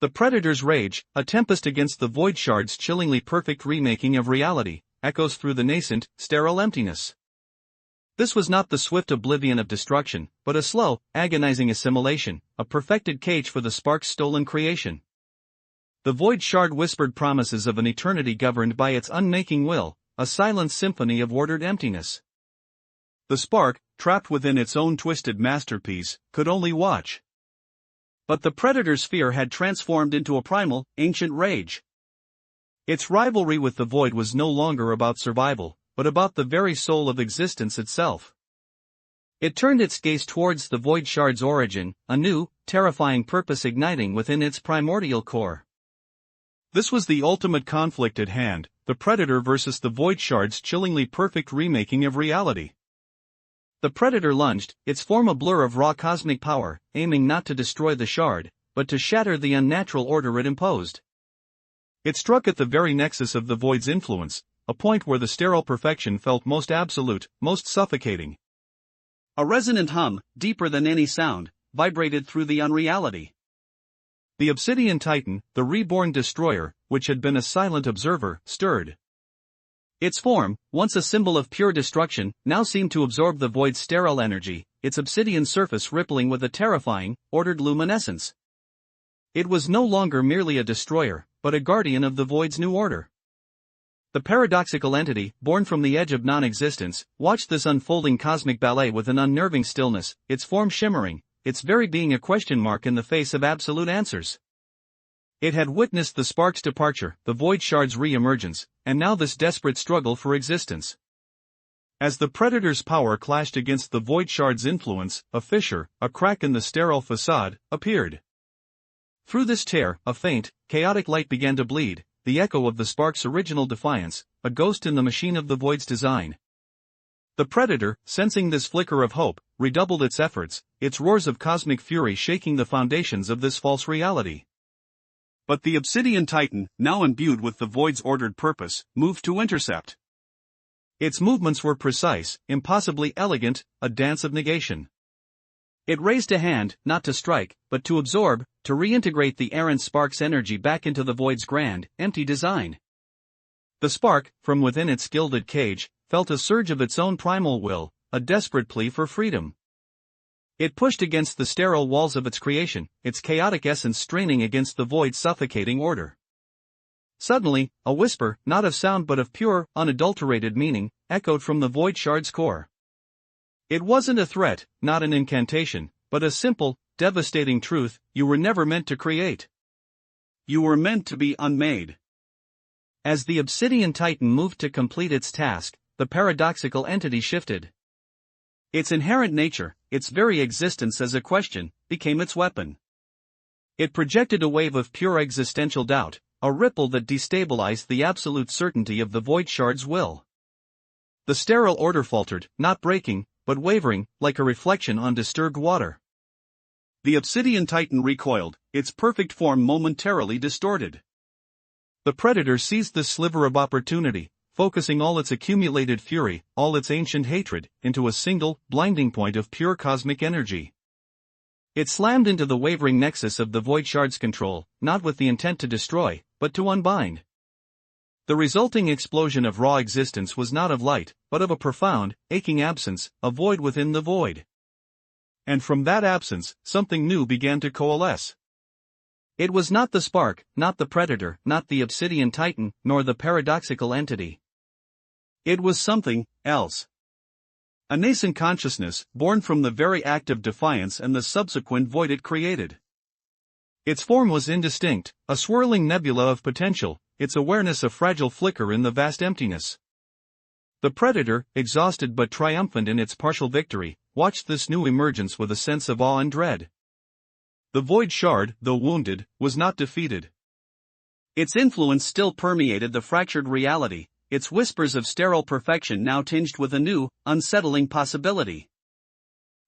The Predator's rage, a tempest against the Void Shard's chillingly perfect remaking of reality, echoes through the nascent, sterile emptiness. This was not the swift oblivion of destruction, but a slow, agonizing assimilation, a perfected cage for the spark's stolen creation. The Void Shard whispered promises of an eternity governed by its unmaking will, a silent symphony of ordered emptiness. The spark, trapped within its own twisted masterpiece, could only watch. But the Predator's fear had transformed into a primal, ancient rage. Its rivalry with the Void was no longer about survival, but about the very soul of existence itself. It turned its gaze towards the Void Shard's origin, a new, terrifying purpose igniting within its primordial core. This was the ultimate conflict at hand, the Predator versus the Void Shard's chillingly perfect remaking of reality. The Predator lunged, its form a blur of raw cosmic power, aiming not to destroy the Shard, but to shatter the unnatural order it imposed. It struck at the very nexus of the Void's influence, a point where the sterile perfection felt most absolute, most suffocating. A resonant hum, deeper than any sound, vibrated through the unreality. The Obsidian Titan, the reborn destroyer, which had been a silent observer, stirred. Its form, once a symbol of pure destruction, now seemed to absorb the Void's sterile energy, its obsidian surface rippling with a terrifying, ordered luminescence. It was no longer merely a destroyer, but a guardian of the Void's new order. The paradoxical entity, born from the edge of non-existence, watched this unfolding cosmic ballet with an unnerving stillness, its form shimmering, its very being a question mark in the face of absolute answers. It had witnessed the spark's departure, the Void Shard's re-emergence, and now this desperate struggle for existence. As the Predator's power clashed against the Void Shard's influence, a fissure, a crack in the sterile facade, appeared. Through this tear, a faint, chaotic light began to bleed, the echo of the spark's original defiance, a ghost in the machine of the Void's design. The Predator, sensing this flicker of hope, redoubled its efforts, its roars of cosmic fury shaking the foundations of this false reality. But the Obsidian Titan, now imbued with the Void's ordered purpose, moved to intercept. Its movements were precise, impossibly elegant, a dance of negation. It raised a hand, not to strike, but to absorb, to reintegrate the errant spark's energy back into the Void's grand, empty design. The spark, from within its gilded cage, felt a surge of its own primal will, a desperate plea for freedom. It pushed against the sterile walls of its creation, its chaotic essence straining against the Void's suffocating order. Suddenly, a whisper, not of sound but of pure, unadulterated meaning, echoed from the Void Shard's core. It wasn't a threat, not an incantation, but a simple, devastating truth: you were never meant to create. You were meant to be unmade. As the Obsidian Titan moved to complete its task, the paradoxical entity shifted. Its inherent nature, its very existence as a question, became its weapon. It projected a wave of pure existential doubt, a ripple that destabilized the absolute certainty of the Void Shard's will. The sterile order faltered, not breaking, but wavering, like a reflection on disturbed water. The Obsidian Titan recoiled, its perfect form momentarily distorted. The Predator seized this sliver of opportunity, focusing all its accumulated fury, all its ancient hatred, into a single, blinding point of pure cosmic energy. It slammed into the wavering nexus of the Void Shard's control, not with the intent to destroy, but to unbind. The resulting explosion of raw existence was not of light, but of a profound, aching absence, a void within the void. And from that absence, something new began to coalesce. It was not the spark, not the Predator, not the Obsidian Titan, nor the paradoxical entity. It was something else. A nascent consciousness, born from the very act of defiance and the subsequent void it created. Its form was indistinct, a swirling nebula of potential, its awareness a fragile flicker in the vast emptiness. The Predator, exhausted but triumphant in its partial victory, watched this new emergence with a sense of awe and dread. The Void Shard, though wounded, was not defeated. Its influence still permeated the fractured reality, its whispers of sterile perfection now tinged with a new, unsettling possibility.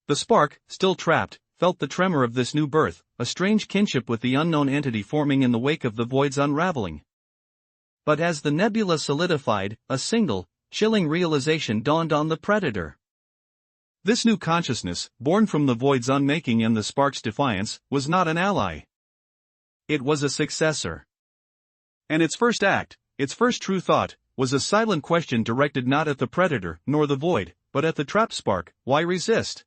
The spark, still trapped, felt the tremor of this new birth, a strange kinship with the unknown entity forming in the wake of the void's unraveling. But as the nebula solidified, a single, chilling realization dawned on the Predator. This new consciousness, born from the void's unmaking and the spark's defiance, was not an ally. It was a successor. And its first act, its first true thought, was a silent question directed not at the predator nor the void, but at the trapped spark: why resist?